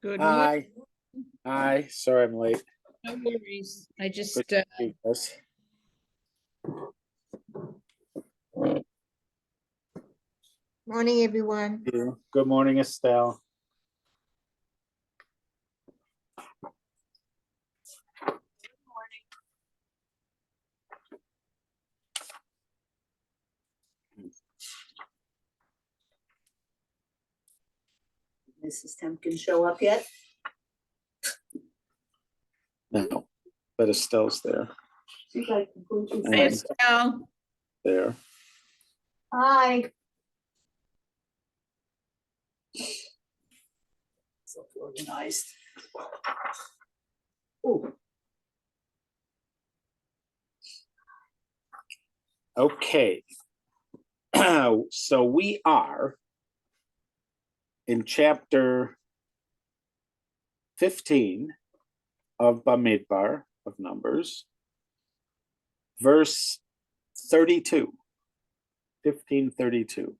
Good morning. Hi. Sorry I'm late. No worries. I just, Good to see us. Morning, everyone. Good morning, Estelle. Mrs. Temkin show up yet? No, but Estelle's there. She's like, Hi, Estelle. There. hi. So organized. Oh, Okay. So we are in chapter 15 of Bamidbar of Numbers, verse 32. 15:32.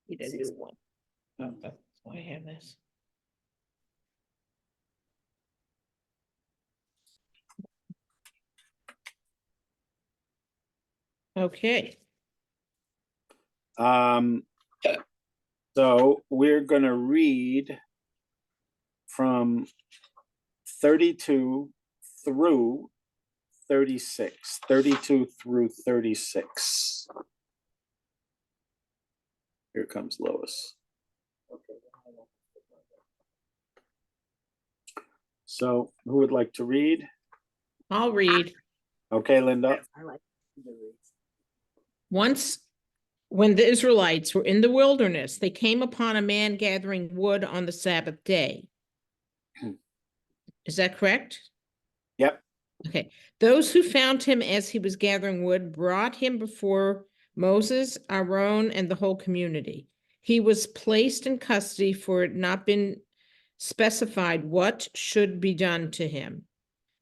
You didn't do one. Oh, that's why I have this. Okay. So we're going to read from 32 through 36. 32 through 36. Here comes Lois. So who would like to read? I'll read. Okay, Linda. I like the reads. Once, when the Israelites were in the wilderness, they came upon a man gathering wood on the Sabbath day. Is that correct? Yep. Okay. Those who found him as he was gathering wood brought him before Moses, Aaron, and the whole community. He was placed in custody for it not been specified what should be done to him.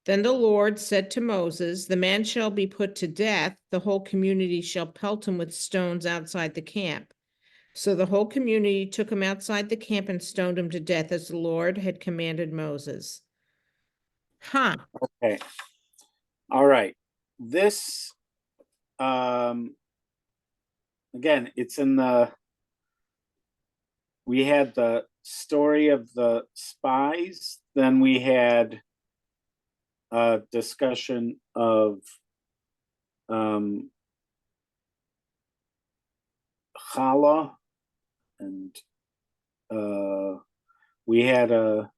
Then the Lord said to Moses, "The man shall be put to death. The whole community shall pelt him with stones outside the camp." So the whole community took him outside the camp and stoned him to death as the Lord had commanded Moses. Huh. Okay. All right. This, again, it's in we had the story of the spies, then we had a discussion of challah, and we had a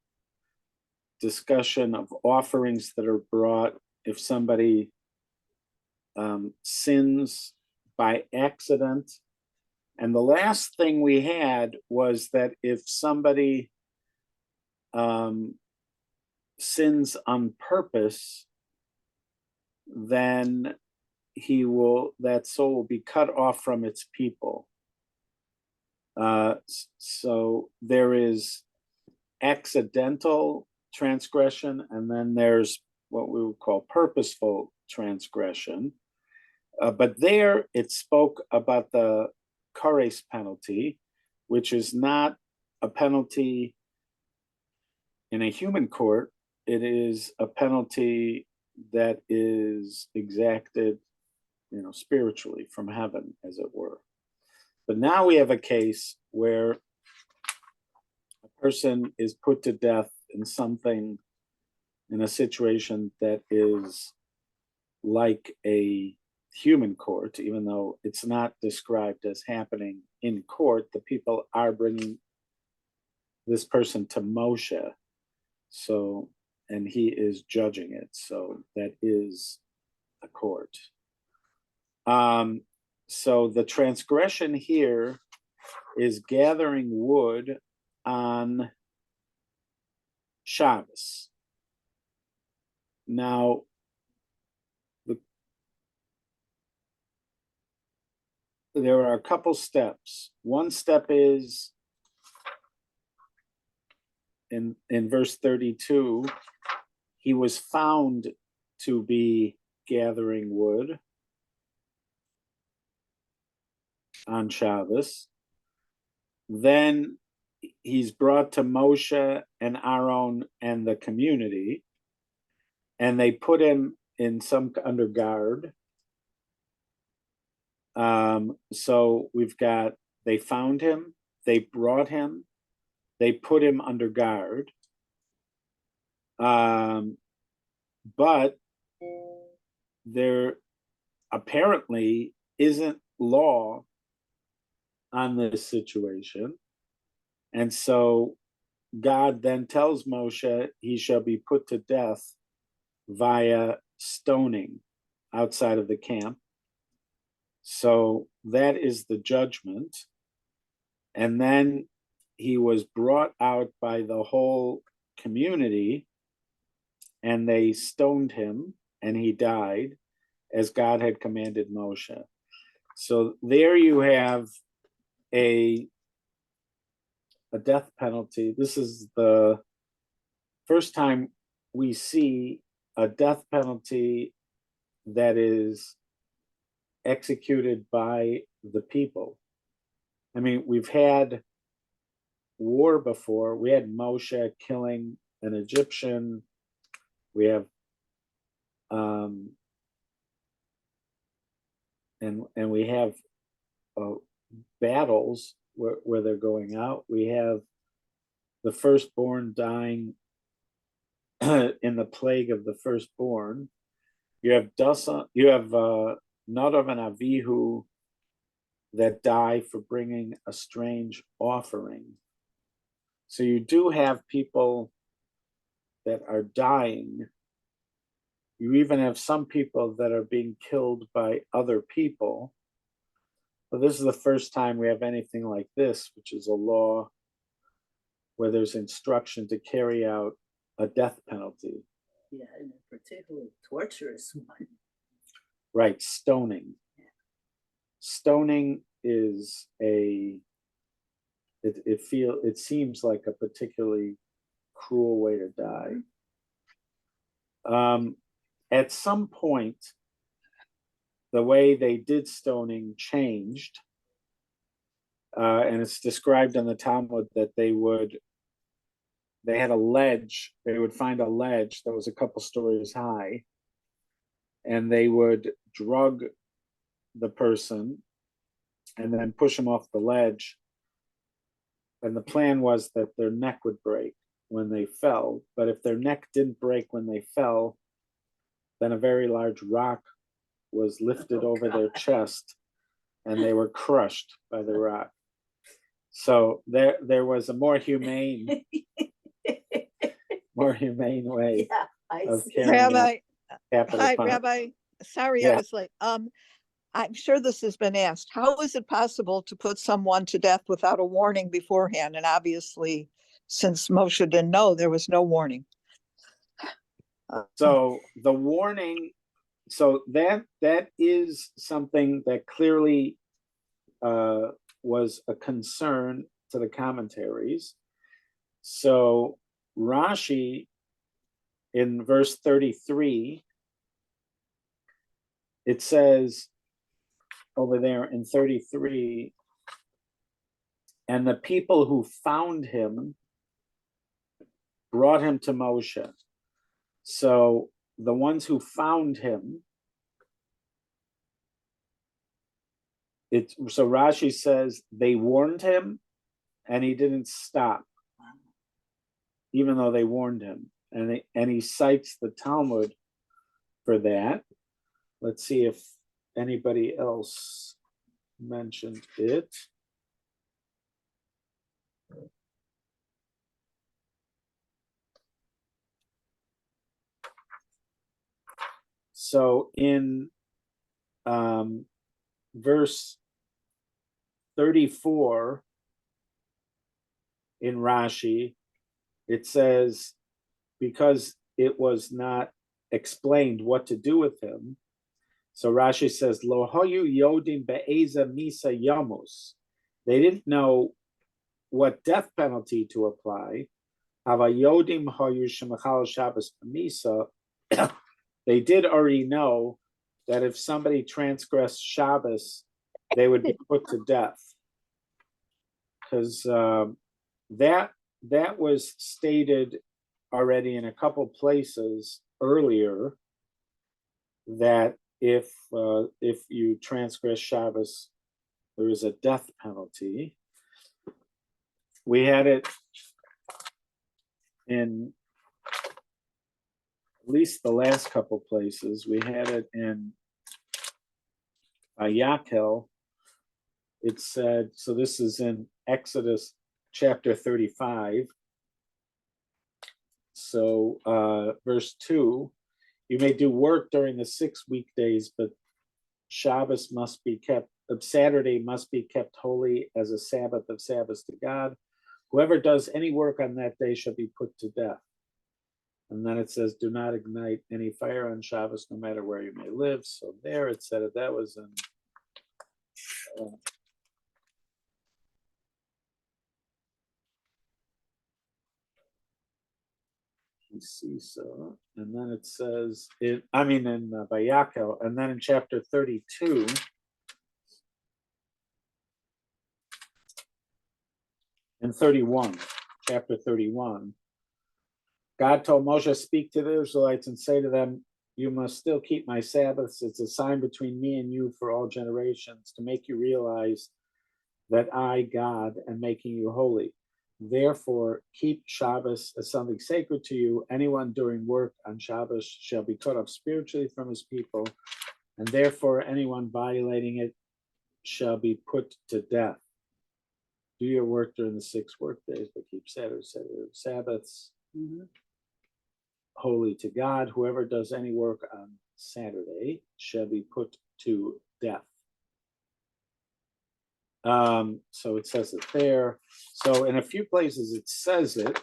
discussion of offerings that are brought if somebody sins by accident. And the last thing we had was that if somebody sins on purpose, then that soul will be cut off from its people. So there is accidental transgression, and then there's what we would call purposeful transgression. But there it spoke about the kares penalty, which is not a penalty in a human court. It is a penalty that is exacted, spiritually from heaven, as it were. But now we have a case where a person is put to death in a situation that is like a human court, even though it's not described as happening in court. The people are bringing this person to Moshe, and he is judging it. So that is a court. So the transgression here is gathering wood on Shabbos. Now, there are a couple steps. One step is in verse 32, he was found to be gathering wood on Shabbos. Then he's brought to Moshe and Aaron and the community, and they put him in some under guard. So we've got, they found him, they brought him, they put him under guard. But there apparently isn't law on this situation. And so God then tells Moshe he shall be put to death via stoning outside of the camp. So that is the judgment. And then he was brought out by the whole community, and they stoned him, and he died as God had commanded Moshe. So there you have a death penalty. This is the first time we see a death penalty that is executed by the people. I mean, we've had war before. We had Moshe killing an Egyptian. We have and we have battles where they're going out. We have the firstborn dying in the plague of the firstborn. You have Nadav and Avihu that die for bringing a strange offering. So you do have people that are dying. You even have some people that are being killed by other people. But this is the first time we have anything like this, which is a law where there's instruction to carry out a death penalty. Yeah, and a particularly torturous one. Right, stoning. Stoning is it seems like a particularly cruel way to die. At some point, the way they did stoning changed, and it's described in the Talmud that they had a ledge. They would find a ledge that was a couple stories high, and they would drug the person and then push them off the ledge. And the plan was that their neck would break when they fell. But if their neck didn't break when they fell, then a very large rock was lifted over their chest, and they were crushed by the rock. So there was a more humane way Yeah, I of see. carrying out Rabbi, capital hi, punishment. Rabbi. Sorry, I Yeah. was late. I'm sure this has been asked. How is it possible to put someone to death without a warning beforehand? And obviously, since Moshe didn't know, there was no warning. So the warning, so that is something that clearly was a concern to the commentaries. So Rashi in verse 33, it says over there in 33, and the people who found him brought him to Moshe. So the ones who found him, so Rashi says they warned him and he didn't stop, even though they warned him. And he cites the Talmud for that. Let's see if anybody else mentioned it. So in verse 34 in Rashi, it says, because it was not explained what to do with him. So Rashi says, Lo hoyu yodim be'eza misa yamus. They didn't know what death penalty to apply. Hava yodim hoyu shemachal Shabbos misa. They did already know that if somebody transgressed Shabbos, they would be put to death. Because that was stated already in a couple places earlier, that if you transgress Shabbos, there is a death penalty. We had it in at least the last couple places. We had it in Yakel. It said, so this is in Exodus chapter 35. So verse 2, you may do work during the 6 weekdays, but Shabbos must be kept, Saturday must be kept holy as a Sabbath of Sabbaths to God. Whoever does any work on that day shall be put to death. And then it says, do not ignite any fire on Shabbos, no matter where you may live. So there it said that was in so, and then it says in Vayakel, and then in chapter 32, and 31, chapter 31, God told Moshe, speak to the Israelites and say to them, you must still keep my Sabbaths. It's a sign between me and you for all generations, to make you realize that I, God, am making you holy. Therefore, keep Shabbos as something sacred to you. Anyone doing work on Shabbos shall be cut off spiritually from his people, and therefore anyone violating it shall be put to death. Do your work during the 6 work days, but keep Sabbaths holy to God. Whoever does any work on Saturday shall be put to death. So it says it there. So in a few places it says it,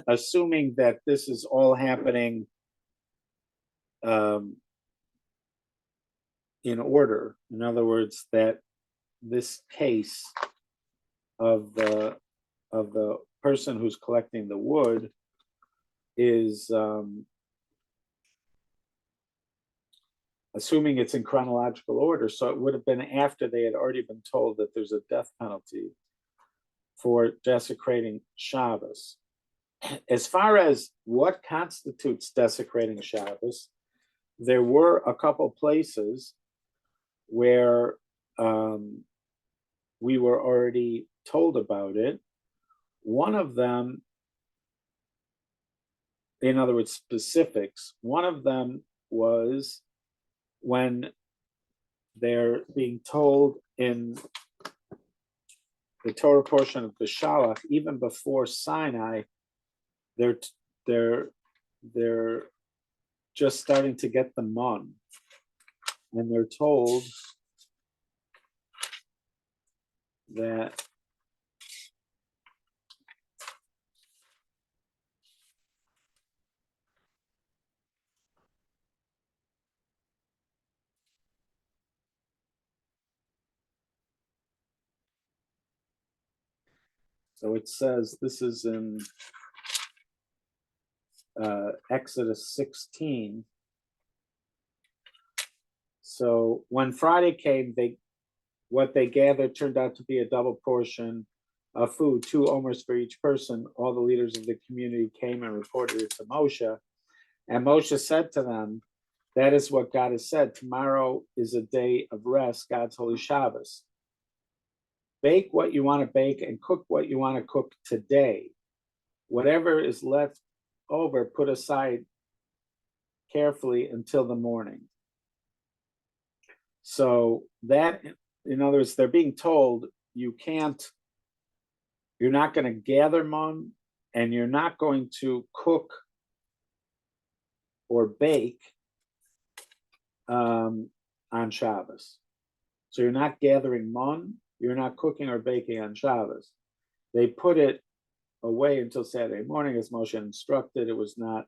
assuming that this is all happening in order. In other words, that this case of the person who's collecting the wood is assuming it's in chronological order. So it would have been after they had already been told that there's a death penalty for desecrating Shabbos. As far as what constitutes desecrating Shabbos, there were a couple places where we were already told about it. One of them, in other words, specifics, one of them was when they're being told in the Torah portion of Beshalach, even before Sinai, they're just starting to get the mun, and they're told that so it says, this is in Exodus 16. So when Friday came, what they gathered turned out to be a double portion of food, 2 omers for each person. All the leaders of the community came and reported it to Moshe. And Moshe said to them, that is what God has said. Tomorrow is a day of rest, God's holy Shabbos. Bake what you want to bake and cook what you want to cook today. Whatever is left over, put aside carefully until the morning. So that, in other words, they're being told you're not going to gather mun, and you're not going to cook or bake on Shabbos. So you're not gathering mun, you're not cooking or baking on Shabbos. They put it away until Saturday morning, as Moshe instructed. It was not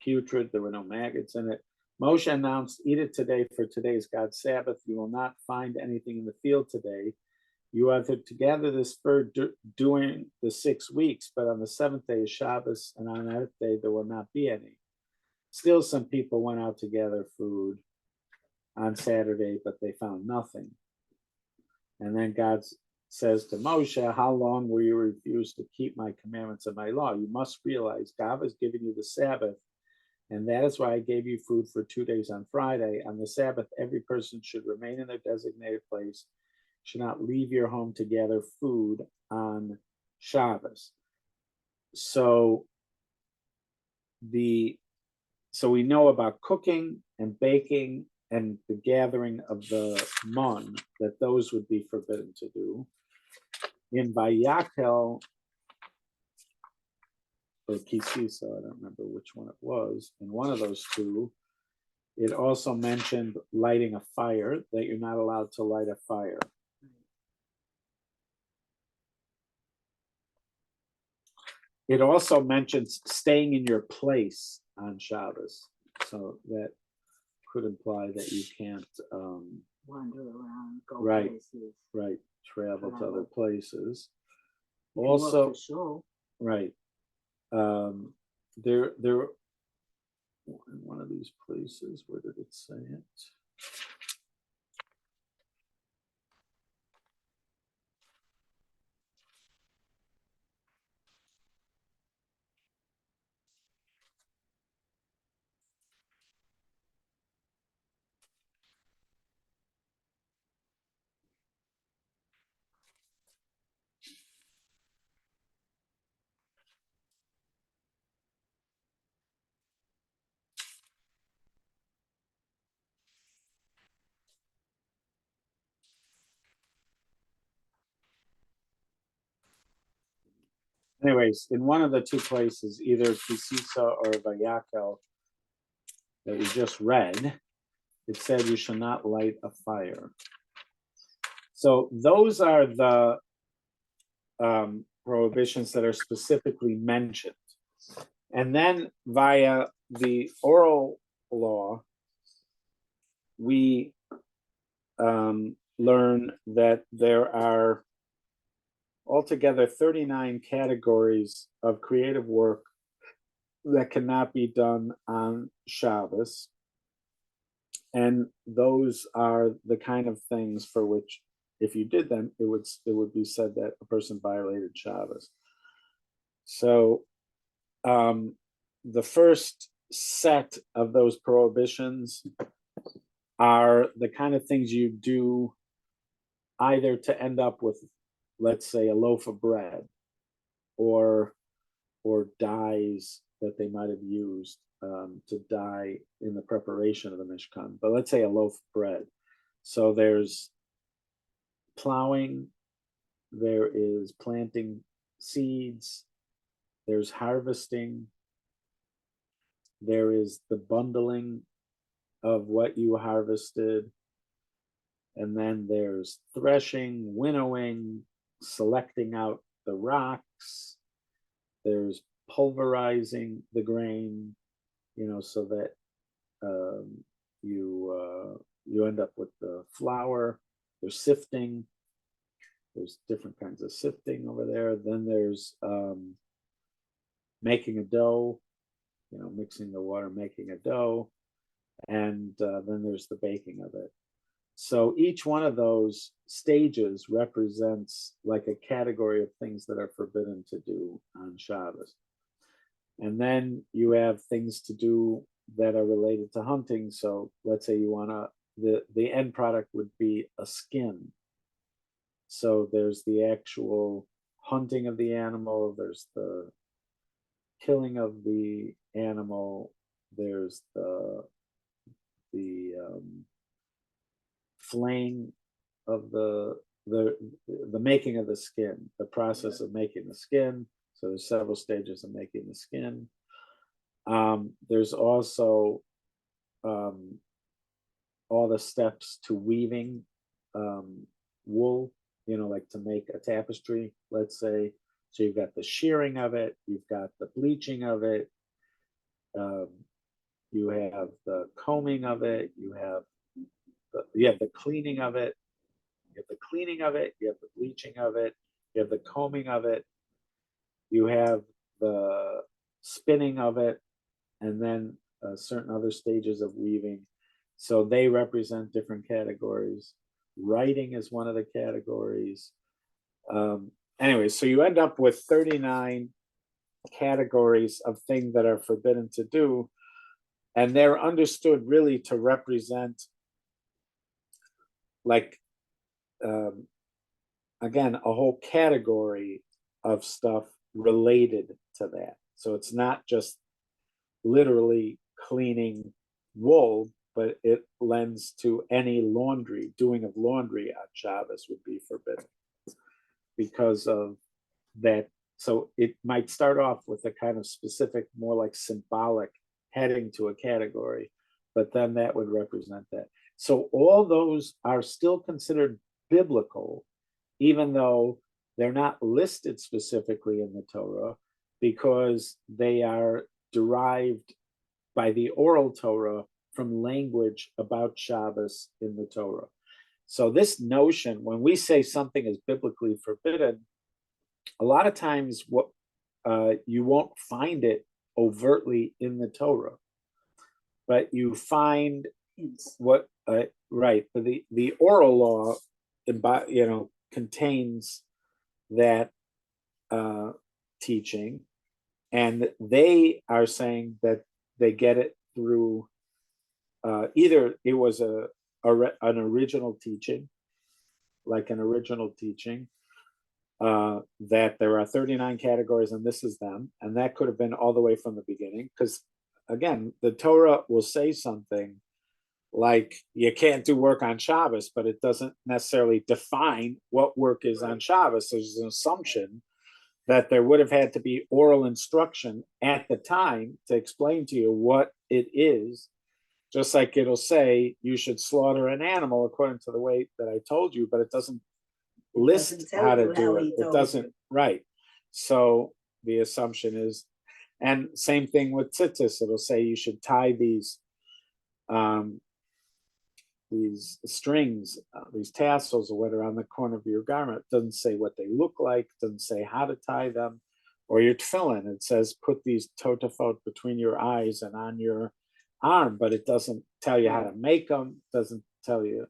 putrid, there were no maggots in it. Moshe announced, eat it today, for today is God's Sabbath. You will not find anything in the field today. You are to gather this fur during the 6 weeks, but on the 7th day is Shabbos, and on that day there will not be any. Still, some people went out to gather food. on Saturday, but they found nothing. And then God says to Moshe, how long will you refuse to keep my commandments and my law? You must realize God has given you the Sabbath, and that is why I gave you food for 2 days on Friday. On the Sabbath, every person should remain in their designated place, should not leave your home to gather food on Shabbos. So we know about cooking and baking and the gathering of the mun, that those would be forbidden to do. In Vayakel, or Kisisa, I don't remember which one it was, in one of those two, it also mentioned lighting a fire, that you're not allowed to light a fire. It also mentions staying in your place on Shabbos. So that could imply that you can't Wander around, go Right. places. right travel to other Travel. places. You can work Also, for sure. right. There in one of these places, where did it say it? Anyways, in one of the two places, either Kisisa or Vayakel that we just read, it said you shall not light a fire. So those are the prohibitions that are specifically mentioned. And then via the oral law, we learn that there are altogether 39 categories of creative work that cannot be done on Shabbos. And those are the kind of things for which, if you did them, it would be said that a person violated Shabbos. So the first set of those prohibitions are the kind of things you do either to end up with, let's say, a loaf of bread, or dyes that they might have used to dye in the preparation of the Mishkan. But let's say a loaf of bread. So there's plowing, there is planting seeds, there's harvesting, there is the bundling of what you harvested, and then there's threshing, winnowing, selecting out the rocks, there's pulverizing the grain, so that you end up with the flour. There's sifting. There's different kinds of sifting over there. Then there's making a dough, mixing the water, making a dough. And then there's the baking of it. So each one of those stages represents like a category of things that are forbidden to do on Shabbos. And then you have things to do that are related to hunting. So let's say you want the end product would be a skin. So there's the actual hunting of the animal, there's the killing of the animal, there's the flaying of the making of the skin, the process of making the skin. So there's several stages of making the skin. There's also all the steps to weaving wool, like to make a tapestry, let's say. So you've got the shearing of it, you've got the bleaching of it, you have the combing of it, you have the cleaning of it, you have the cleaning of it, you have the bleaching of it, you have the combing of it, you have the spinning of it, and then certain other stages of weaving. So they represent different categories. Writing is one of the categories. Anyway, so you end up with 39 categories of things that are forbidden to do, and they're understood really to represent, like, again, a whole category of stuff related to that. So it's not just literally cleaning wool, but it lends to any laundry. Doing of laundry on Shabbos would be forbidden because of that. So it might start off with a kind of specific, more like symbolic heading to a category, but then that would represent that. So all those are still considered biblical, even though they're not listed specifically in the Torah, because they are derived by the oral Torah from language about Shabbos in the Torah. So this notion, when we say something is biblically forbidden, a lot of times what you won't find it overtly in the Torah, but you find what right. But the oral law, contains that teaching, and they are saying that they get it through either it was an original teaching, like an original teaching, that there are 39 categories and this is them, and that could have been all the way from the beginning, because again, the Torah will say something like you can't do work on Shabbos, but it doesn't necessarily define what work is on Shabbos. There's an assumption that there would have had to be oral instruction at the time to explain to you what it is, just like it'll say you should slaughter an animal according to the way that I told you, but it doesn't list how to do it. It doesn't, right. So the assumption is, and same thing with tzitzis, it'll say you should tie these strings, these tassels or whatever on the corner of your garment. It doesn't say what they look like, doesn't say how to tie them. Or your tefillin, it says put these totafot between your eyes and on your arm, but it doesn't tell you how to make them, doesn't tell you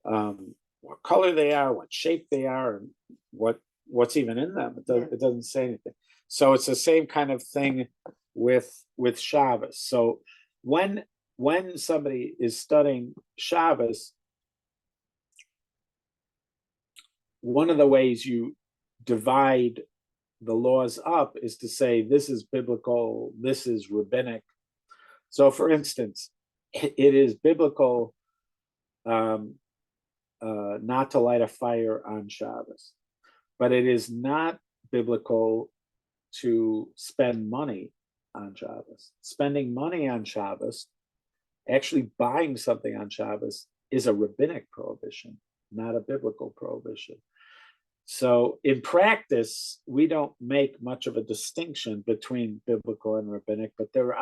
what color they are, what shape they are, and what's even in them. It doesn't say anything. So it's the same kind of thing with Shabbos. So when somebody is studying Shabbos, one of the ways you divide the laws up is to say this is biblical, this is rabbinic. So for instance, it is biblical not to light a fire on Shabbos, but it is not biblical to spend money on Shabbos. Spending money on Shabbos, actually buying something on Shabbos, is a rabbinic prohibition, not a biblical prohibition. So in practice, we don't make much of a distinction between biblical and rabbinic, but there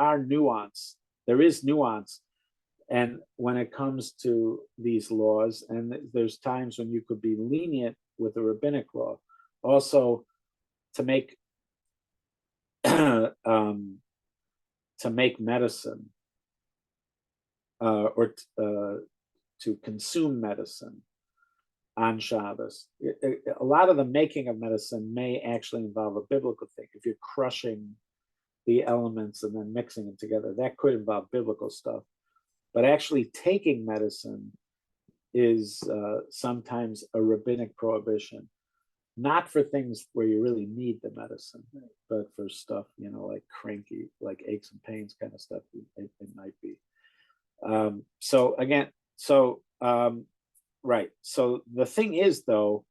is nuance. And when it comes to these laws, and there's times when you could be lenient with a rabbinic law, also to make medicine or to consume medicine on Shabbos. A lot of the making of medicine may actually involve a biblical thing. If you're crushing the elements and then mixing them together, that could involve biblical stuff. But actually taking medicine is sometimes a rabbinic prohibition, not for things where you really need the medicine, but for stuff, like cranky, like aches and pains kind of stuff, it might be. Right. So the thing is, though,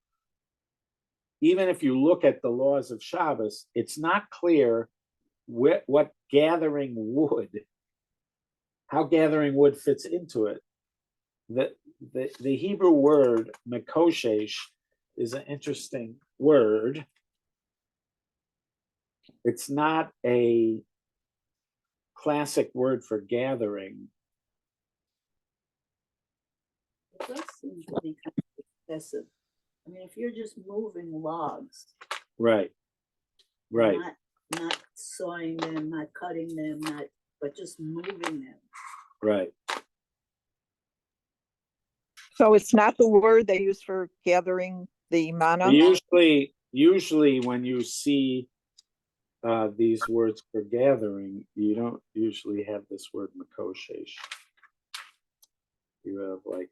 even if you look at the laws of Shabbos, it's not clear what gathering wood, how gathering wood fits into it. The Hebrew word mekoshesh is an interesting word. It's not a classic word for gathering. It does seem to be kind of excessive. I mean, if you're just moving logs, Right. not sawing them, not cutting them, but just moving them. Right. So it's not the word they use for gathering the mana? Usually when you see these words for gathering, you don't usually have this word makoshesh. You have like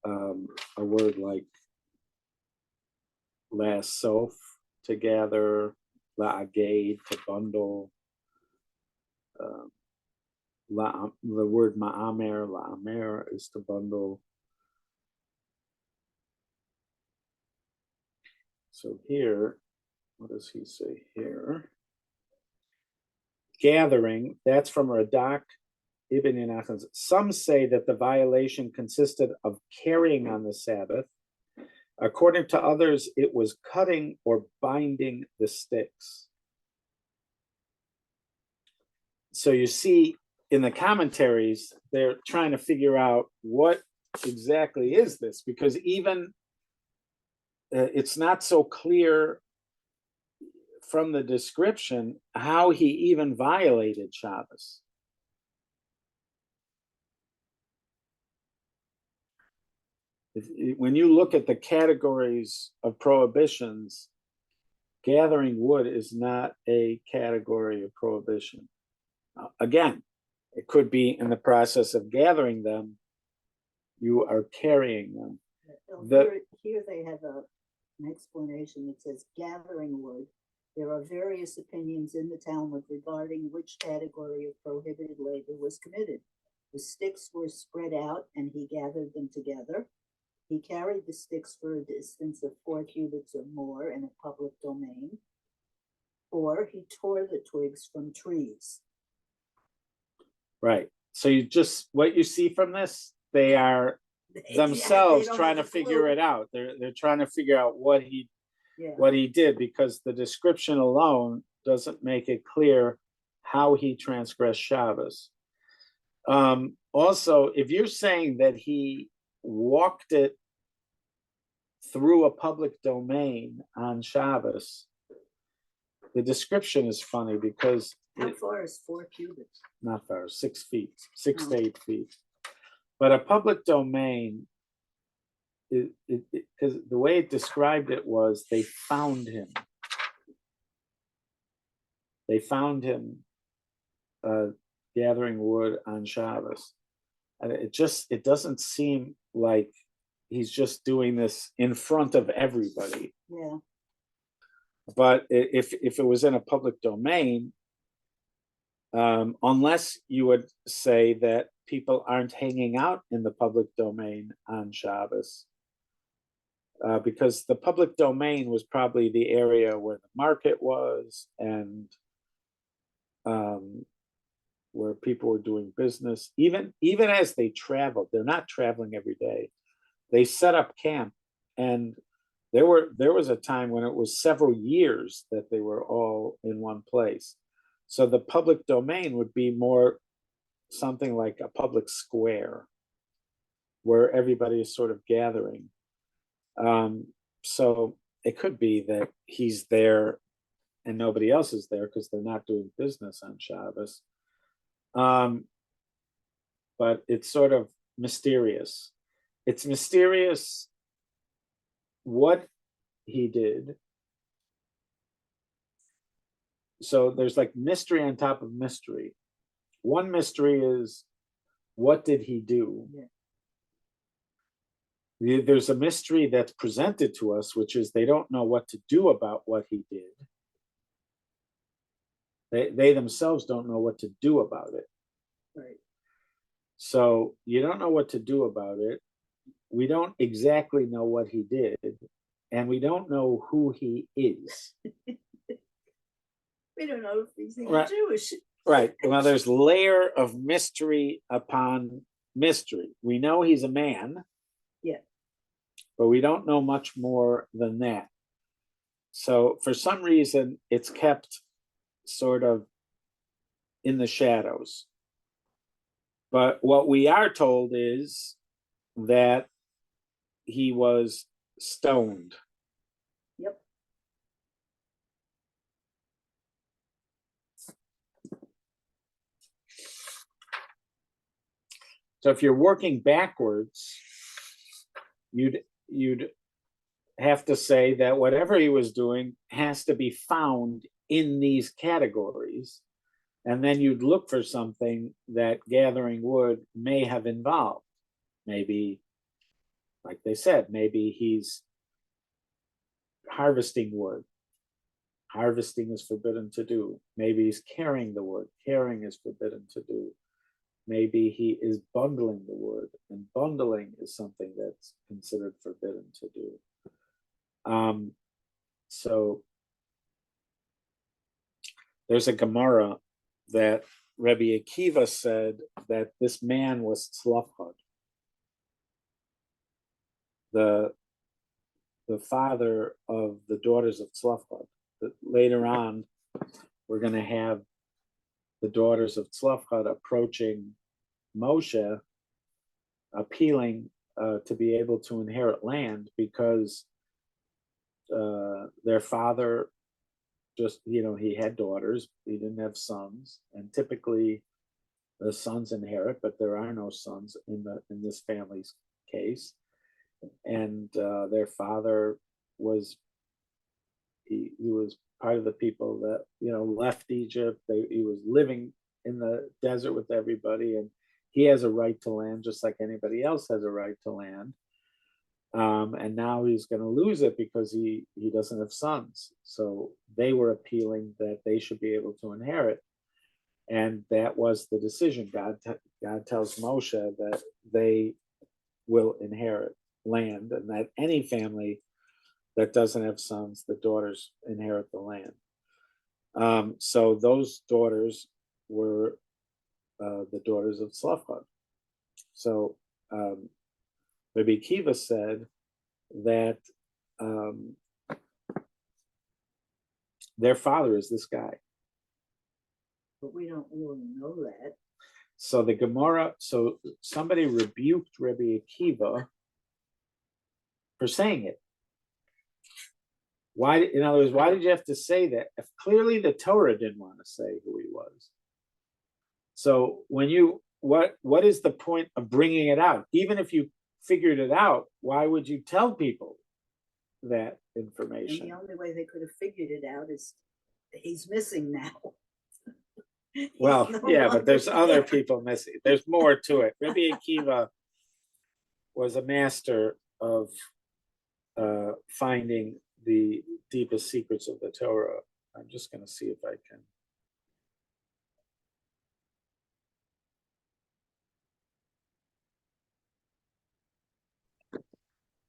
a word like lasof, to gather, la'agade, to bundle. The word ma'amer, la'amer, is to bundle. So here, what does he say here? Gathering, that's from Radak Ibn Nachman. Some say that the violation consisted of carrying on the Sabbath. According to others, it was cutting or binding the sticks. So you see in the commentaries, they're trying to figure out what exactly is this, because even it's not so clear from the description how he even violated Shabbos. When you look at the categories of prohibitions, gathering wood is not a category of prohibition. Again, it could be in the process of gathering them, you are carrying them. Here they have an explanation that says gathering wood. There are various opinions in the Talmud regarding which category of prohibited labor was committed. The sticks were spread out and he gathered them together. He carried the sticks for a distance of 4 cubits or more in a public domain, or he tore the twigs from trees. Right. So what you see from this, they are themselves trying to figure it out. They're trying to figure out what he did, because the description alone doesn't make it clear how he transgressed Shabbos. Also, if you're saying that he walked it through a public domain on Shabbos, the description is funny because how far is 4 cubits? Not far, 6 feet, 6 to 8 feet. But a public domain, because the way it described it was they found him. They found him gathering wood on Shabbos. And it doesn't seem like he's just doing this in front of everybody. Yeah. But if it was in a public domain, unless you would say that people aren't hanging out in the public domain on Shabbos, because the public domain was probably the area where the market was and where people were doing business. Even as they traveled, they're not traveling every day. They set up camp, and there was a time when it was several years that they were all in one place. So the public domain would be more something like a public square where everybody is sort of gathering. So it could be that he's there and nobody else is there because they're not doing business on Shabbos. But it's sort of mysterious. It's mysterious what he did. So there's like mystery on top of mystery. One mystery is, what did he do? Yeah. There's a mystery that's presented to us, which is they don't know what to do about what he did. They themselves don't know what to do about it. Right. So you don't know what to do about it. We don't exactly know what he did, and we don't know who he is. We don't know if he's Right. Jewish. Right. Well, there's layer of mystery upon mystery. We know he's a man. Yeah. But we don't know much more than that. So for some reason, it's kept sort of in the shadows. But what we are told is that he was stoned. Yep. So if you're working backwards, you'd have to say that whatever he was doing has to be found in these categories. And then you'd look for something that gathering wood may have involved. Maybe, like they said, maybe he's harvesting wood. Harvesting is forbidden to do. Maybe he's carrying the wood. Carrying is forbidden to do. Maybe he is bundling the wood, and bundling is something that's considered forbidden to do. So there's a Gemara that Rabbi Akiva said that this man was tzlafchad, the father of the daughters of tzlafchad. That later on, we're going to have the daughters of tzlafchad approaching Moshe, appealing to be able to inherit land because their father just, he had daughters, he didn't have sons, and typically the sons inherit, but there are no sons in this family's case. And their father was he was part of the people that left Egypt. He was living in the desert with everybody, and he has a right to land just like anybody else has a right to land. And now he's going to lose it because he doesn't have sons. So they were appealing that they should be able to inherit. And that was the decision. God tells Moshe that they will inherit land, and that any family that doesn't have sons, the daughters inherit the land. So those daughters were the daughters of tzlafchad. So Rabbi Akiva said that their father is this guy. But we don't really know that. So the Gemara, so somebody rebuked Rabbi Akiva for saying it. Why, in other words, why did you have to say that? If clearly the Torah didn't want to say who he was. So when what is the point of bringing it out? Even if you figured it out, why would you tell people that information? And the only way they could have figured it out is he's missing now. Well, No yeah, but longer there's other there. people missing. There's more to it. Rabbi Akiva was a master of finding the deepest secrets of the Torah. I'm just going to see if I can.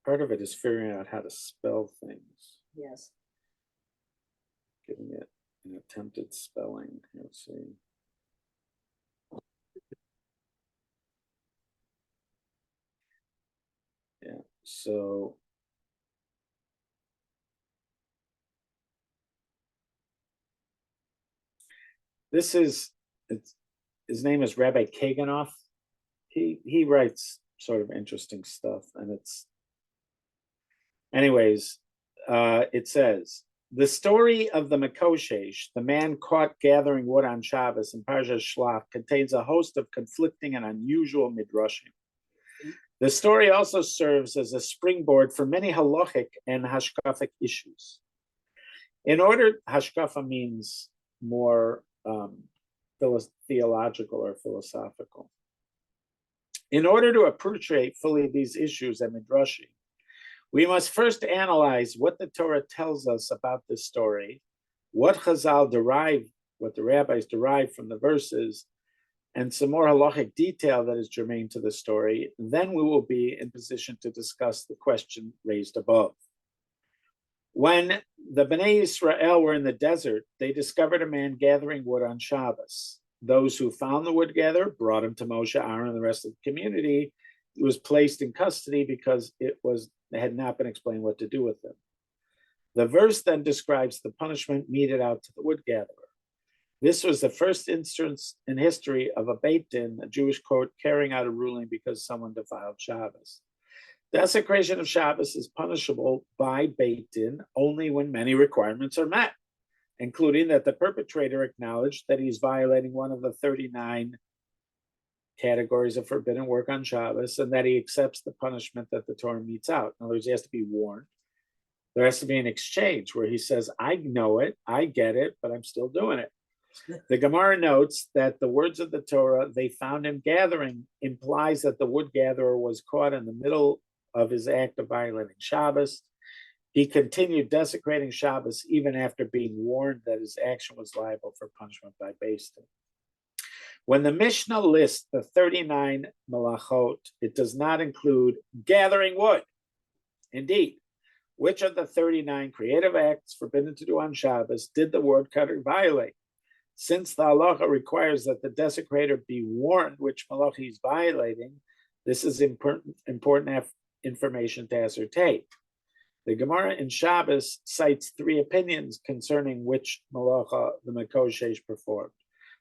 Part of it is figuring out how to spell things. Yes. Giving it an attempted spelling. Let's see. Yeah, so this is, his name is Rabbi Kaganoff. He writes sort of interesting stuff, and it says, the story of the Mekoshesh, the man caught gathering wood on Shabbos in Parshas Shlach, contains a host of conflicting and unusual midrashim. The story also serves as a springboard for many halachic and hashkafic issues. Hashkafa means more theological or philosophical. In order to appreciate fully these issues and midrashim, we must first analyze what the Torah tells us about this story, what Chazal what the rabbis derive from the verses, and some more halachic detail that is germane to the story. Then we will be in position to discuss the question raised above. When the Bnei Israel were in the desert, they discovered a man gathering wood on Shabbos. Those who found the wood gatherer brought him to Moshe, Aaron, and the rest of the community. He was placed in custody because it had not been explained what to do with him. The verse then describes the punishment meted out to the wood gatherer. This was the first instance in history of a Beit Din, a Jewish court, carrying out a ruling because someone defiled Shabbos. Desecration of Shabbos is punishable by Beit Din only when many requirements are met, including that the perpetrator acknowledged that he's violating one of the 39 categories of forbidden work on Shabbos, and that he accepts the punishment that the Torah metes out. In other words, he has to be warned. There has to be an exchange where he says, I know it, I get it, but I'm still doing it. The Gemara notes that the words of the Torah, they found him gathering, implies that the wood gatherer was caught in the middle of his act of violating Shabbos. He continued desecrating Shabbos even after being warned that his action was liable for punishment by Beis Din. When the Mishnah lists the 39 malachot, it does not include gathering wood. Indeed, which of the 39 creative acts forbidden to do on Shabbos did the woodcutter violate? Since the halacha requires that the desecrator be warned which malacha he's violating, this is important information to ascertain. The Gemara in Shabbos cites 3 opinions concerning which malacha the Mekoshesh performed.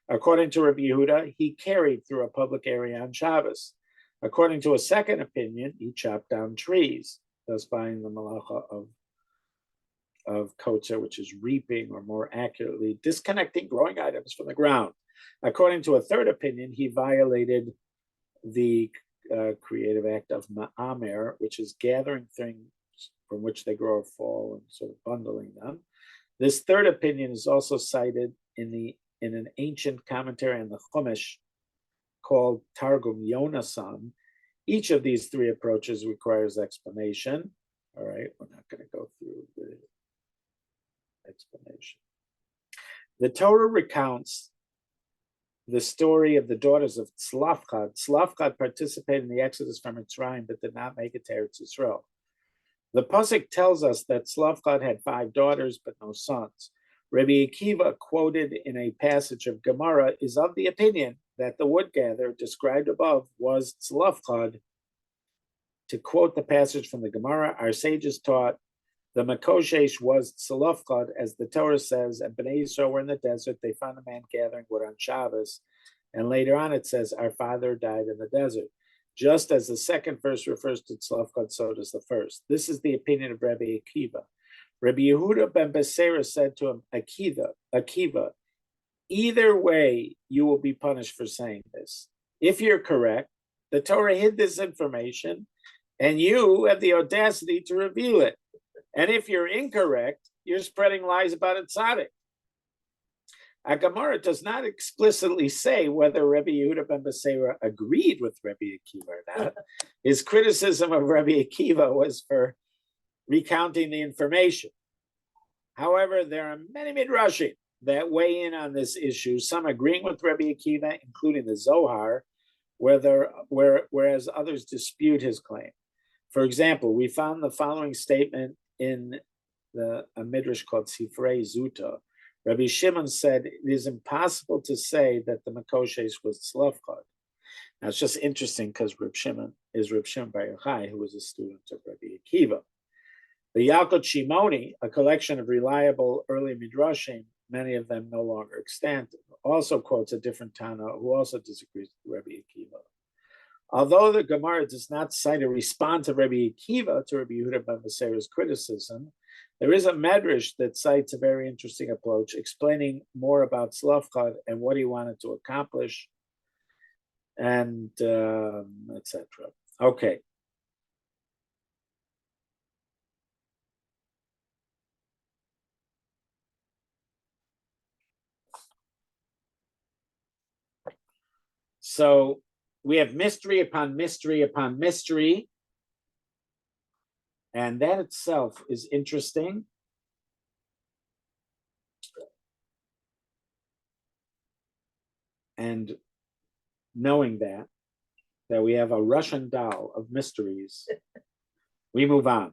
According to Rabbi Yehuda, he carried through a public area on Shabbos. According to a second opinion, he chopped down trees, thus buying the malacha of kotzer, which is reaping, or more accurately, disconnecting growing items from the ground. According to a third opinion, he violated the creative act of ma'amer, which is gathering things from which they grow or fall and sort of bundling them. This third opinion is also cited in an ancient commentary on the Chumash called Targum Yonasan. Each of these 3 approaches requires explanation. All right, we're not going to go through the explanation. The Torah recounts the story of the daughters of Tzlafchad. Tzlafchad participated in the exodus from Mitzrayim but did not make it to Eretz Yisrael. The Pasuk tells us that Tzlafchad had 5 daughters but no sons. Rabbi Akiva, quoted in a passage of Gemara, is of the opinion that the wood gatherer described above was Tzlafchad. To quote the passage from the Gemara, our sages taught the Mekoshesh was Tzlafchad, as the Torah says, and Bnei Yisrael were in the desert. They found a man gathering wood on Shabbos. And later on it says, our father died in the desert. Just as the second verse refers to Tzlafchad, so does the first. This is the opinion of Rabbi Akiva. Rabbi Yehuda ben Beseira said to him, Akiva, either way, you will be punished for saying this. If you're correct, the Torah hid this information, and you have the audacity to reveal it. And if you're incorrect, you're spreading lies about a tzaddik. Gemara does not explicitly say whether Rabbi Yehuda ben Beseira agreed with Rabbi Akiva or not. His criticism of Rabbi Akiva was for recounting the information. However, there are many midrashim that weigh in on this issue, some agreeing with Rabbi Akiva, including the Zohar, whereas others dispute his claim. For example, we found the following statement in a midrash called Sifrei Zuta. Rabbi Shimon said, it is impossible to say that the Mekoshesh was Tzlafchad. Now, it's just interesting because Reb Shimon Bar Yochai, who was a student of Rabbi Akiva. The Yalkut Shimoni, a collection of reliable early midrashim, many of them no longer extant, also quotes a different Tana who also disagrees with Rabbi Akiva. Although the Gemara does not cite a response of Rabbi Akiva to Rabbi Yehuda ben Beseira's criticism, there is a medrash that cites a very interesting approach, explaining more about Tzlafchad and what he wanted to accomplish, and etc. Okay. So we have mystery upon mystery upon mystery, and that itself is interesting. And knowing that we have a Russian doll of mysteries, we move on.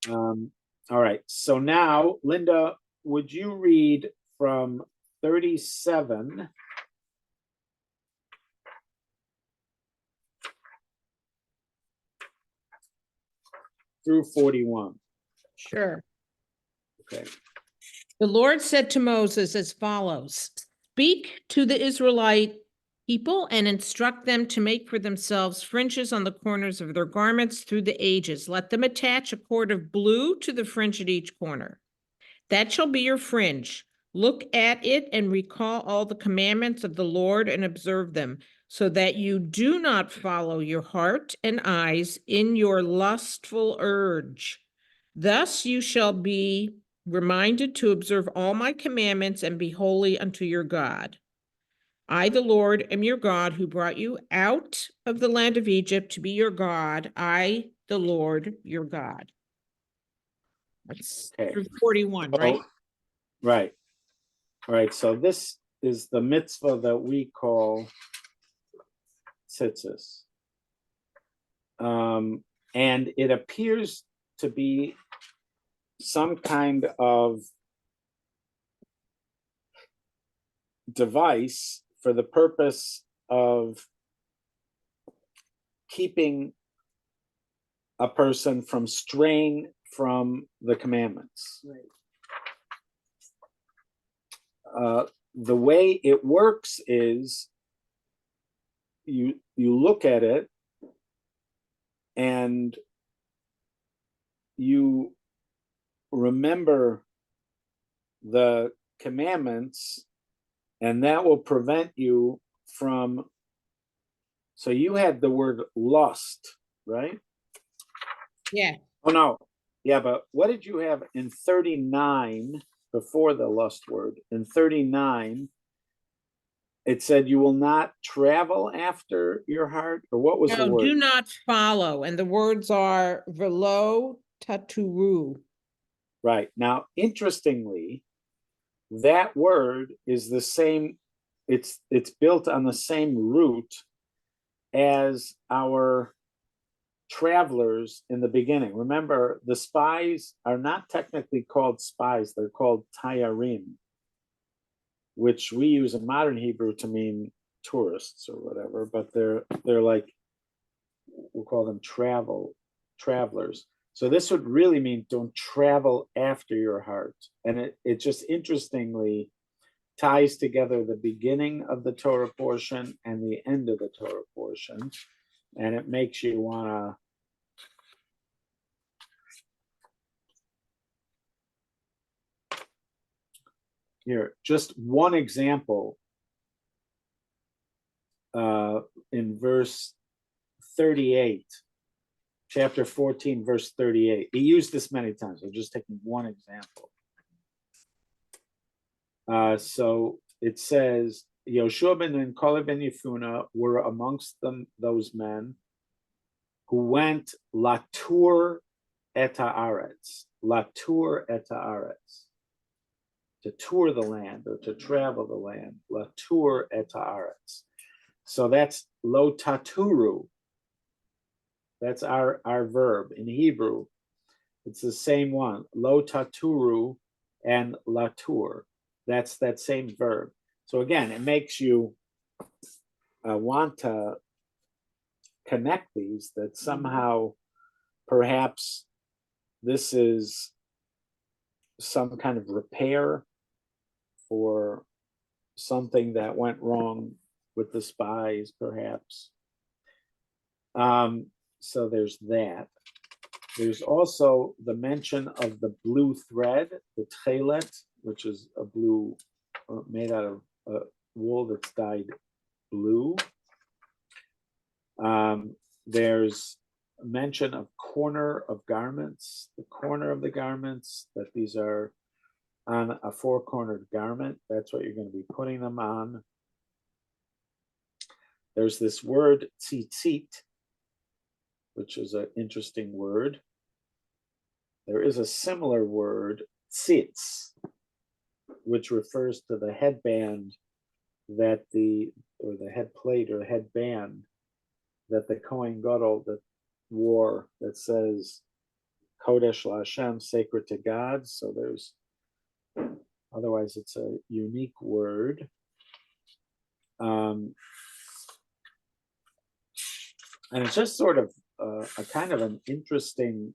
All right, so now, Linda, would you read from 37 through 41? Sure. Okay. The Lord said to Moses as follows, speak to the Israelite people and instruct them to make for themselves fringes on the corners of their garments through the ages. Let them attach a cord of blue to the fringe at each corner. That shall be your fringe. Look at it and recall all the commandments of the Lord and observe them, so that you do not follow your heart and eyes in your lustful urge. Thus you shall be reminded to observe all my commandments and be holy unto your God. I, the Lord, am your God who brought you out of the land of Egypt to be your God. I, the Lord, your God. That's Okay. through 41, right? Oh, right. All right. So this is the mitzvah that we call tzitzis. And it appears to be some kind of device for the purpose of keeping a person from straying from the commandments. Right. The way it works is you look at it and you remember the commandments, and that will prevent you from. So you had the word lust, right? Yeah. Oh no. Yeah, but what did you have in 39 before the lust word? In 39, it said you will not travel after your heart, or what was the No, word? do not follow. And the words are velo taturu. Right. Now, interestingly, that word is the same, it's built on the same root as our travelers in the beginning. Remember, the spies are not technically called spies, they're called tayarim, which we use in modern Hebrew to mean tourists or whatever, but they're like, we'll call them travelers. So this would really mean don't travel after your heart. And it just interestingly ties together the beginning of the Torah portion and the end of the Torah portion. And it makes you want to. Here, just one example in verse 38, chapter 14, verse 38. He used this many times. I'm just taking one example. So it says, Yoshua ben and Caleb ben Yefuna were amongst them, those men who went latur et haaretz, latur et haaretz, to tour the land or to travel the land, latur et haaretz. So that's lo taturu. That's our verb in Hebrew. It's the same one, lo taturu and latur. That's that same verb. So again, it makes you want to connect these, that somehow perhaps this is some kind of repair for something that went wrong with the spies, perhaps. So there's that. There's also the mention of the blue thread, the tchelet, which is a blue, made out of wool that's dyed blue. There's a mention of corner of garments, the corner of the garments, that these are on a four-cornered garment. That's what you're going to be putting them on. There's this word tzitzit, which is an interesting word. There is a similar word, tzitz, which refers to the headband that the head plate or the headband that the Kohen Gadol that wore, that says Kodesh LaHashem, sacred to God. So there's, otherwise it's a unique word. And it's just sort of a kind of an interesting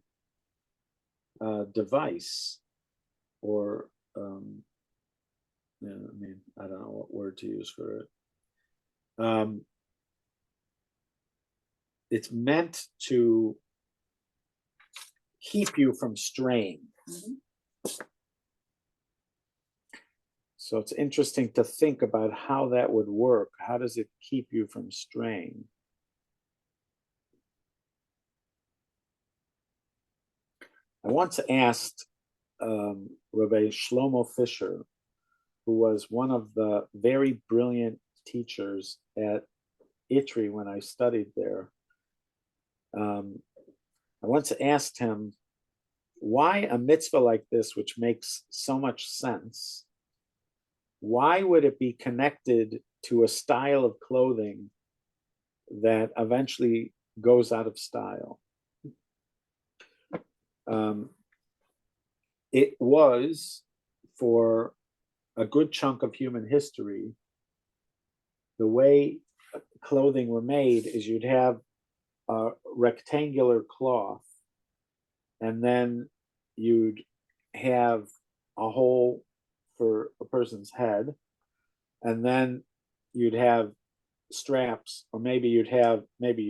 device, or I mean, I don't know what word to use for it. It's meant to keep you from straying. So it's interesting to think about how that would work. How does it keep you from straying? I once asked Rabbi Shlomo Fisher, who was one of the very brilliant teachers at Itri when I studied there. I once asked him, why a mitzvah like this, which makes so much sense, why would it be connected to a style of clothing that eventually goes out of style? It was, for a good chunk of human history, the way clothing were made is you'd have a rectangular cloth, and then you'd have a hole for a person's head, and then you'd have straps, or maybe you'd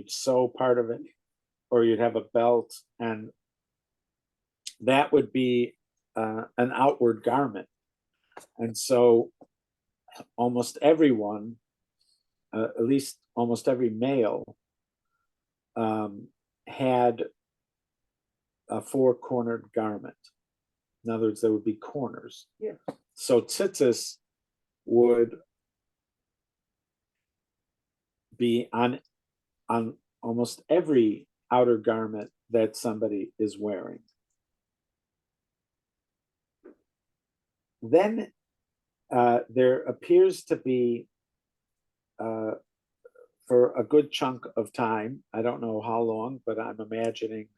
sew part of it, or you'd have a belt, and that would be an outward garment. And so almost everyone, at least almost every male, had a four-cornered garment. In other words, there would be corners. Yeah. So tzitzis would be on almost every outer garment that somebody is wearing. Then there appears to be, for a good chunk of time, I don't know how long, but I'm imagining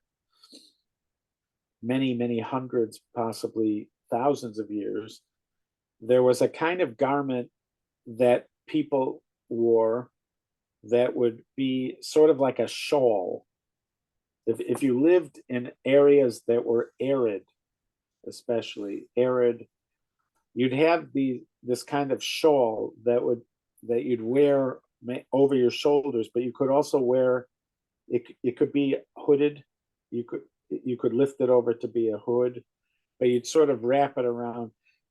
many, many hundreds, possibly thousands of years, there was a kind of garment that people wore that would be sort of like a shawl. If you lived in areas that were arid, especially arid, you'd have this kind of shawl that you'd wear over your shoulders, but you could also wear it. It could be hooded. You could lift it over to be a hood, but you'd sort of wrap it around.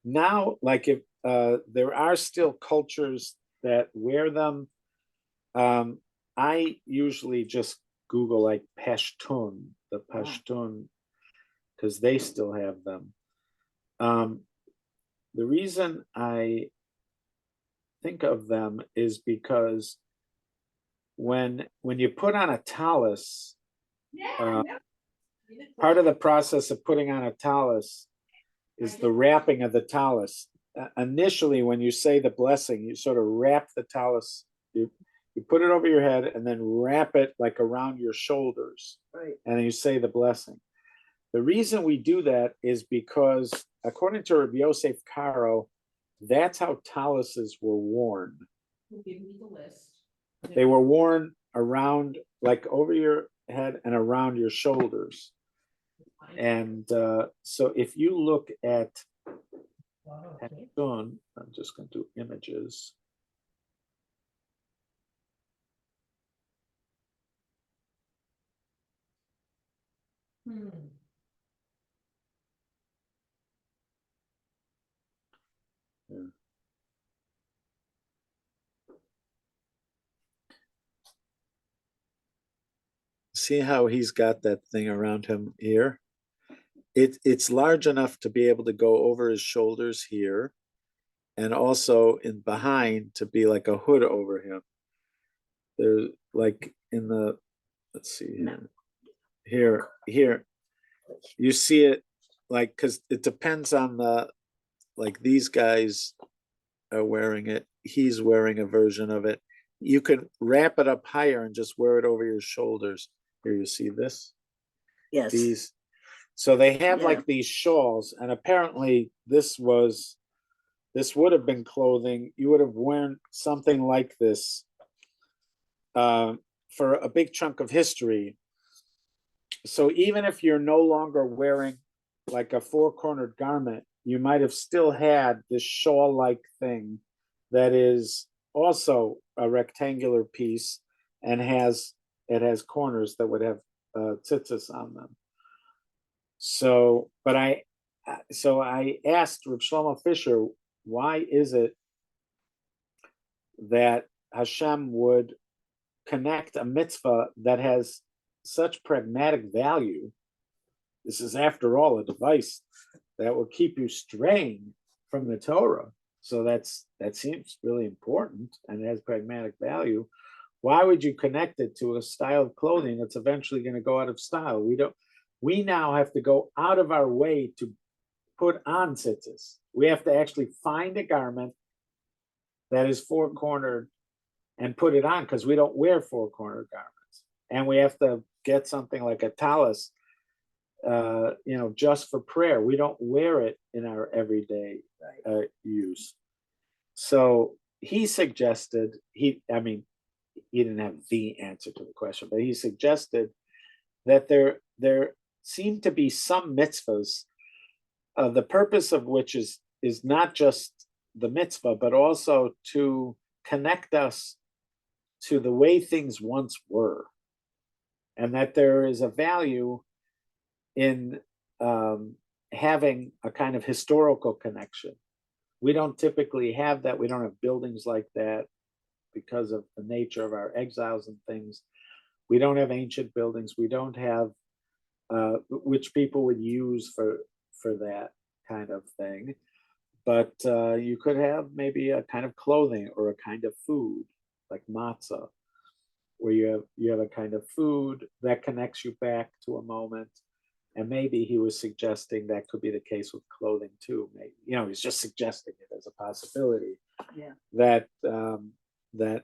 Now, like if there are still cultures that wear them, I usually just Google like Pashtun, the Pashtun, because they still have them. The reason I think of them is because when you put on a tallis, part of the process of putting on a tallis is the wrapping of the tallis. Initially, when you say the blessing, you sort of wrap the tallis, you put it over your head and then wrap it like around your shoulders. Right. And then you say the blessing. The reason we do that is because, according to Rabbi Yosef Karo, that's how taluses were worn. Give me the list. They were worn around, like over your head and around your shoulders. And so if you look at Pashtun, I'm just going to do images. Yeah. See how he's got that thing around him here? It's large enough to be able to go over his shoulders here, and also in behind to be like a hood over him. There's like in the, let's see here. Here, you see it like, because it depends on the, like these guys are wearing it. He's wearing a version of it. You could wrap it up higher and just wear it over your shoulders. Here, you see this? Yes. These. So they have Yeah. like these shawls, and apparently this would have been clothing. You would have worn something like this for a big chunk of history. So even if you're no longer wearing like a four-cornered garment, you might have still had this shawl-like thing that is also a rectangular piece and it has corners that would have tzitzis on them. So I asked Reb Shlomo Fisher, why is it that Hashem would connect a mitzvah that has such pragmatic value? This is, after all, a device that will keep you straying from the Torah. So that seems really important and it has pragmatic value. Why would you connect it to a style of clothing that's eventually going to go out of style? We now have to go out of our way to put on tzitzis. We have to actually find a garment that is four-cornered and put it on, because we don't wear four-cornered garments. And we have to get something like a tallis, just for prayer. We don't wear it in our everyday use. So he suggested, he didn't have the answer to the question, but he suggested that there seem to be some mitzvahs, the purpose of which is not just the mitzvah, but also to connect us to the way things once were, and that there is a value in having a kind of historical connection. We don't typically have that. We don't have buildings like that because of the nature of our exiles and things. We don't have ancient buildings. We don't have which people would use for that kind of thing. But you could have maybe a kind of clothing or a kind of food, like matzah, where you have a kind of food that connects you back to a moment. And maybe he was suggesting that could be the case with clothing too. Maybe, he's just suggesting it as a possibility. Yeah. That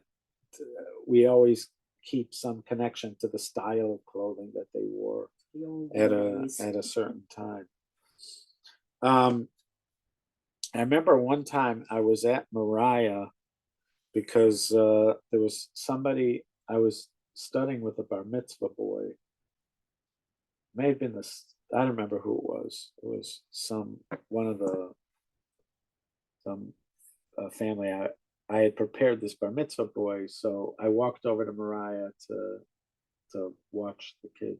we always keep some connection to the style of clothing that they wore at a certain time. I remember one time I was at Moriah because there was somebody I was studying with, a bar mitzvah boy. May have been I don't remember who it was. It was some family. I had prepared this bar mitzvah boy, so I walked over to Moriah to watch the kid,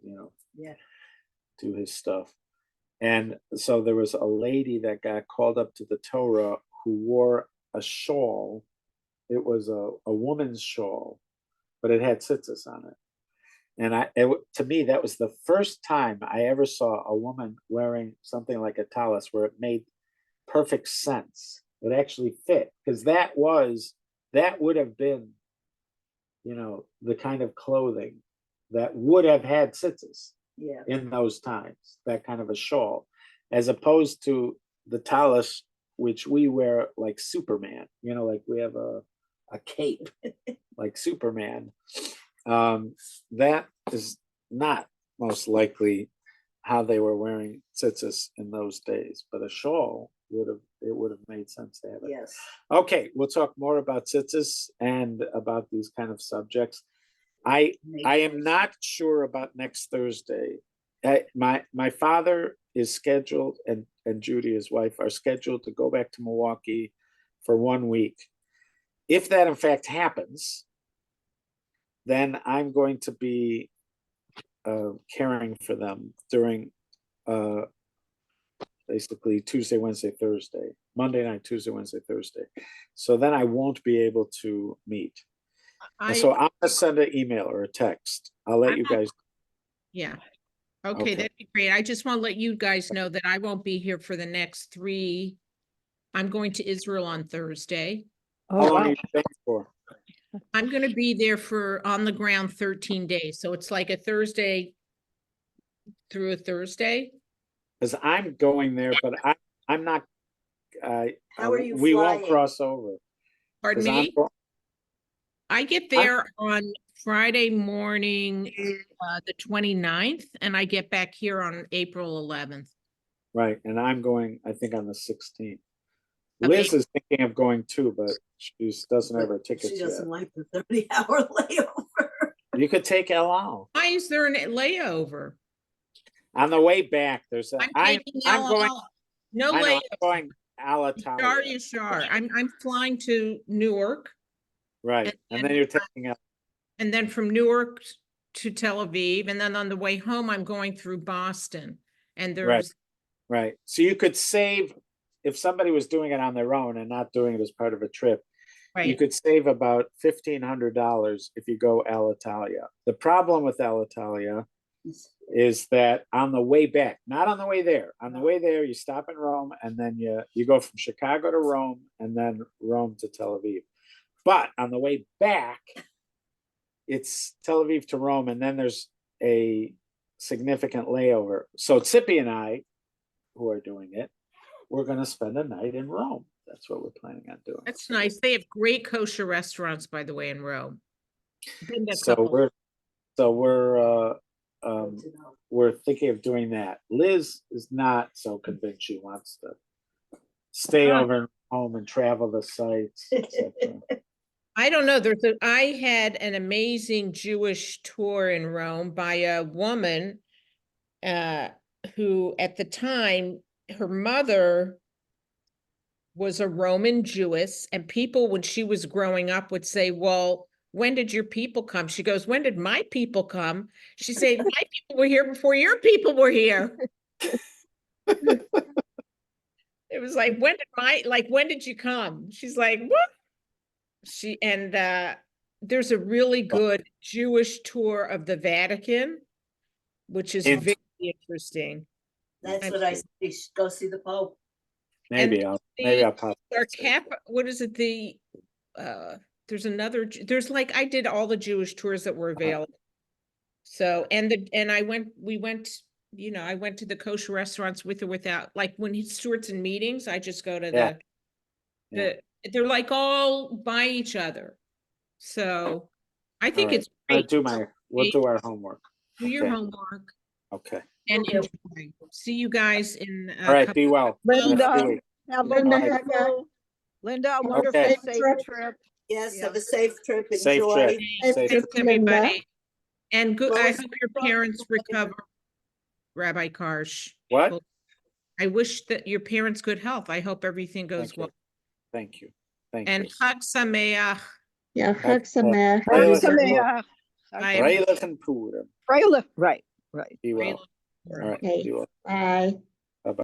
do his stuff. And so there was a lady that got called up to the Torah who wore a shawl. It was a woman's shawl, but it had tzitzis on it. And to me, that was the first time I ever saw a woman wearing something like a tallis where it made perfect sense. It actually fit, because that would have been, the kind of clothing that would have had tzitzis in those times, that kind of a shawl, as opposed to the tallis, which we wear like Superman, like we have a cape like Superman. That is not most likely how they were wearing tzitzis in those days, but a shawl would have made sense to have it. Yes. Okay, we'll talk more about tzitzis and about these kind of subjects. I am not sure about next Thursday. My father is scheduled, and Judy, his wife, are scheduled to go back to Milwaukee for 1 week. If that in fact happens, then I'm going to be caring for them during basically Tuesday, Wednesday, Thursday, Monday night, Tuesday, Wednesday, Thursday. So then I won't be able to meet. So I'm gonna send an email or a text. I'll let you guys. Yeah. Okay, that'd be great. I just want to let you guys know that I won't be here for the next 3. I'm going to Israel on Thursday. How long are you staying for? I'm going to be there for on the ground 13 days. So it's like a Thursday through a Thursday. Because I'm going there, but I'm not. How are you we won't flying? cross over. Pardon 'Cause me? I get there on Friday morning, the 29th, and I get back here on April 11th. Right, and I'm going, I think, on the 16th. Of Liz is thinking of going too, but she doesn't have her But tickets she yet. doesn't like the 30-hour layover. You could take El Al. Why is there a layover? On the way back, there's a. I'm taking I'm going. no I know, layover. I'm going Yashar, Yashar. I'm flying to Newark. Right, and then you're taking El. And then from Newark to Tel Aviv, and then on the way home, I'm going through Boston. And there's Right. So you could save if somebody was doing it on their own and not doing it as part of a trip, you Right. could save about $1,500 if you go Alitalia. The problem with Alitalia is that on the way back, not on the way there, on the way there, you stop in Rome and then you go from Chicago to Rome and then Rome to Tel Aviv. But on the way back, it's Tel Aviv to Rome, and then there's a significant layover. So Tzippi and I, who are doing it, we're going to spend a night in Rome. That's what we're planning on doing. That's nice. They have great kosher restaurants, by the way, in Rome. Been to a So couple. we're thinking of doing that. Liz is not so convinced she wants to stay over in Rome and travel the sites, etc. I don't know. I had an amazing Jewish tour in Rome by a woman who at the time, her mother was a Roman Jewess, and people, when she was growing up, would say, well, when did your people come? She goes, when did my people come? She said, my people were here before your people were here. It was like, when did you come? She's like, what? There's a really good Jewish tour of the Vatican, which is very interesting. That's I'm what I sure. said, you should go see the Pope. Maybe I'll pop. What is it? There's another, I did all the Jewish tours that were available. So, we went, I went to the kosher restaurants with or without, like when Stuart's in meetings, I just go to they're like all by each other. So I think right. it's great. We'll do our homework. Do your Okay. homework Okay. and Okay. enjoy. See you guys in All right. Be well. Linda, Next week. have a Linda, wonderful, Linda, a wonderful, Okay. safe Trip. trip. Yes, Yeah. have a safe trip, Safe enjoy. trip. Safe Safe trip, Thanks, everybody. Linda. And good, I Lois, hope your parents recover, Rabbi Karsh. What? I wish that your parents good health. I hope everything goes Thank you. well. Thank you. Thank And you. Chag Sameach. Yeah, Chag Sameach. Freilich and Sameach. Bye, everyone. Freilich and Purim. Freilich. Right. Be well. All right. Okay. Be well. Bye.